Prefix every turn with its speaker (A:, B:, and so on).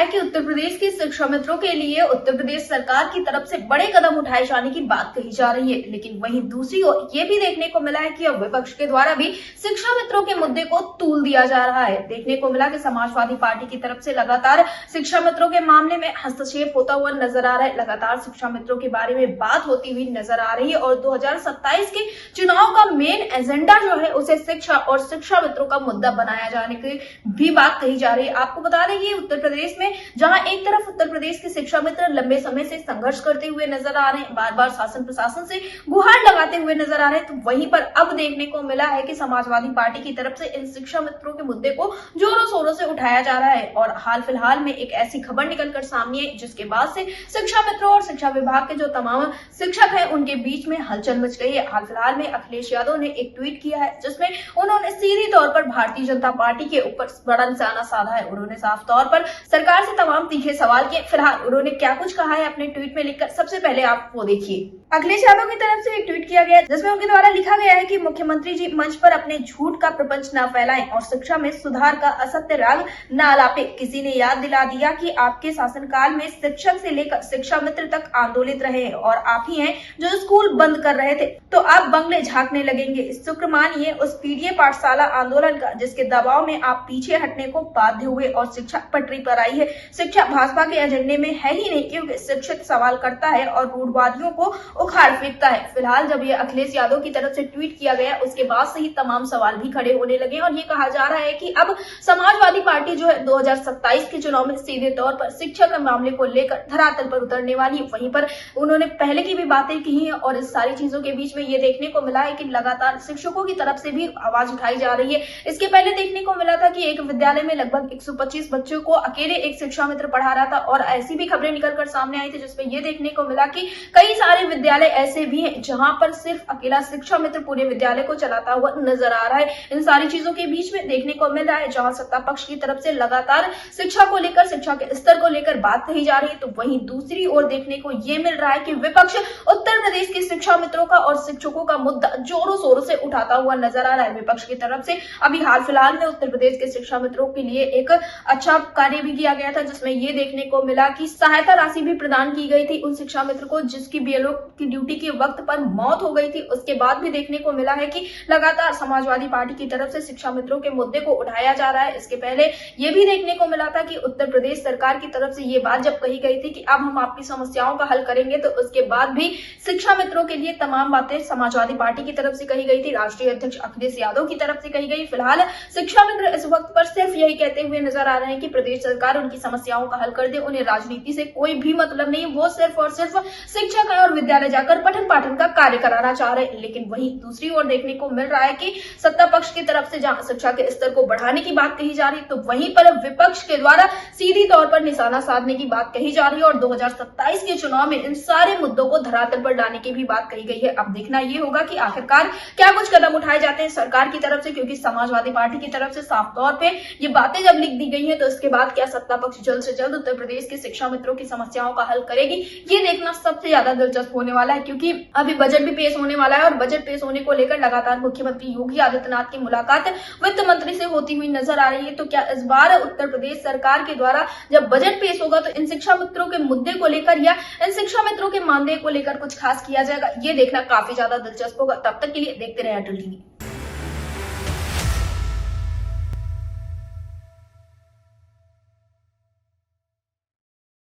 A: है कि उत्तर प्रदेश के शिक्षा मित्रों के लिए उत्तर प्रदेश सरकार की तरफ से बड़े कदम उठाए जाने की बात कही जा रही है, लेकिन वहीं दूसरी ओर ये भी देखने को मिला है कि अब विपक्ष के द्वारा भी शिक्षा मित्रों के मुद्दे को तूल दिया जा रहा है। देखने को मिला कि समाजवादी पार्टी की तरफ से लगातार शिक्षा मित्रों के मामले में हस्तक्षेप होता हुआ नजर आ रहा है। लगातार शिक्षा मित्रों के बारे में बात होती हुई नजर आ रही है और 2027 के चुनाव का मेन एजेंडा जो है उसे शिक्षा और शिक्षा मित्रों का मुद्दा बनाया जाने की भी बात कही जा रही है। आपको बता दें कि उत्तर प्रदेश में जहां एक तरफ उत्तर प्रदेश के शिक्षा मित्र लंबे समय से संघर्ष करते हुए नजर आ रहे हैं, बार बार शासन प्रशासन से गुहार लगाते हुए नजर आ रहे हैं, तो वहीं पर अब देखने को मिला है कि समाजवादी पार्टी की तरफ से इन शिक्षा मित्रों के मुद्दे को जोरों शोरों से उठाया जा रहा है। और हाल फिलहाल में एक ऐसी खबर निकलकर सामने आई जिसके बाद से शिक्षा मित्रों और शिक्षा विभाग के जो तमाम शिक्षक हैं उनके बीच में हलचल मच गई है। हाल फिलहाल में अखिलेश यादव ने एक ट्वीट किया है जिसमें उन्होंने सीधी तौर पर भारतीय जनता पार्टी के ऊपर बड़ा निशाना साधा है। उन्होंने साफ तौर पर सरकार से तमाम तीखे सवाल किए। फिलहाल उन्होंने क्या कुछ कहा है अपने ट्वीट में लिखकर, सबसे पहले आप वो देखिए। अखिलेश यादव की तरफ से एक ट्वीट किया गया जिसमें उनके द्वारा लिखा गया है कि मुख्यमंत्री जी मंच पर अपने झूठ का प्रपंच न फैलाएं और शिक्षा में सुधार का असत्य राग न आलापे। किसी ने याद दिला दिया कि आपके शासनकाल में शिक्षक से लेकर शिक्षा मित्र तक आंदोलित रहे और आप ही हैं जो स्कूल बंद कर रहे थे, तो आप बंगले झांकने लगेंगे। शुक्र मानिए उस पीडीए पाठशाला आंदोलन का जिसके दबाव में आप पीछे हटने को बाध्य हुए और शिक्षा पटरी पर आई है। शिक्षा भाजपा के एजेंडे में है ही नहीं, क्योंकि शिक्षक सवाल करता है और रूढ़वादियों को उखाड़ फेंकता है। फिलहाल जब ये अखिलेश यादव की तरफ से ट्वीट किया गया उसके बाद से ही तमाम सवाल भी खड़े होने लगे और ये कहा जा रहा है कि अब समाजवादी पार्टी जो है 2027 के चुनाव में सीधे तौर पर शिक्षा के मामले को लेकर धरातल पर उतरने वाली है। वहीं पर उन्होंने पहले की भी बातें की हैं और इस सारी चीजों के बीच में ये देखने को मिला है कि लगातार शिक्षकों की तरफ से भी आवाज उठाई जा रही है। इसके पहले देखने को मिला था कि एक विद्यालय में लगभग 125 बच्चों को अकेले एक शिक्षा मित्र पढ़ा रहा था और ऐसी भी खबरें निकलकर सामने आई थी जिसमें ये देखने को मिला कि कई सारे विद्यालय ऐसे भी हैं जहां पर सिर्फ अकेला शिक्षा मित्र पूरे विद्यालय को चलाता हुआ नजर आ रहा है। इन सारी चीजों के बीच में देखने को मिल रहा है जहां सत्ता पक्ष की तरफ से लगातार शिक्षा को लेकर, शिक्षा के स्तर को लेकर बात कही जा रही है, तो वहीं दूसरी ओर देखने को ये मिल रहा है कि विपक्ष उत्तर प्रदेश के शिक्षा मित्रों का और शिक्षकों का मुद्दा जोरों शोरों से उठाता हुआ नजर आ रहा है। विपक्ष की तरफ से अभी हाल फिलहाल में उत्तर प्रदेश के शिक्षा मित्रों के लिए एक अच्छा कार्य भी किया गया था जिसमें ये देखने को मिला कि सहायता राशि भी प्रदान की गई थी उन शिक्षा मित्र को जिसकी बीएलओ की ड्यूटी के वक्त पर मौत हो गई थी। उसके बाद भी देखने को मिला है कि लगातार समाजवादी पार्टी की तरफ से शिक्षा मित्रों के मुद्दे को उठाया जा रहा है। इसके पहले ये भी देखने को मिला था कि उत्तर प्रदेश सरकार की तरफ से ये बात जब कही गई थी कि अब हम आपकी समस्याओं का हल करेंगे, तो उसके बाद भी शिक्षा मित्रों के लिए तमाम बातें समाजवादी पार्टी की तरफ से कही गई थी, राष्ट्रीय अध्यक्ष अखिलेश यादव की तरफ से कही गई। फिलहाल शिक्षा मित्र इस वक्त पर सिर्फ यही कहते हुए नजर आ रहे हैं कि प्रदेश सरकार उनकी समस्याओं का हल कर दे, उन्हें राजनीति से कोई भी मतलब नहीं, वो सिर्फ और सिर्फ शिक्षक है और विद्यालय जाकर पठन पाठन का कार्य कराना चाह रहे हैं। लेकिन वहीं दूसरी ओर देखने को मिल रहा है कि सत्ता पक्ष की तरफ से जहां शिक्षा के स्तर को बढ़ाने की बात कही जा रही है, तो वहीं पर विपक्ष के द्वारा सीधी तौर पर निशाना साधने की बात कही जा रही है और 2027 के चुनाव में इन सारे मुद्दों को धरातल पर लाने की भी बात कही गई है। अब देखना ये होगा कि आखिरकार क्या कुछ कदम उठाए जाते हैं सरकार की तरफ से, क्योंकि समाजवादी पार्टी की तरफ से साफ तौर पे ये बातें जब लिख दी गई है तो इसके बाद क्या सत्ता पक्ष जल्द से जल्द उत्तर प्रदेश के शिक्षा मित्रों की समस्याओं का हल करेगी, ये देखना सबसे ज्यादा दिलचस्प होने वाला है। क्योंकि अभी बजट भी पेश होने वाला है और बजट पेश होने को लेकर लगातार मुख्यमंत्री योगी आदित्यनाथ की मुलाकात वित्त मंत्री से होती हुई नजर आ रही है। तो क्या इस बार उत्तर प्रदेश सरकार के द्वारा जब बजट पेश होगा तो इन शिक्षा मित्रों के मुद्दे को लेकर या इन शिक्षा मित्रों के मानदेय को लेकर कुछ खास किया जाएगा, ये देखना काफी ज्यादा दिलचस्प होगा। तब तक के लिए देखते रहे अटल टीवी।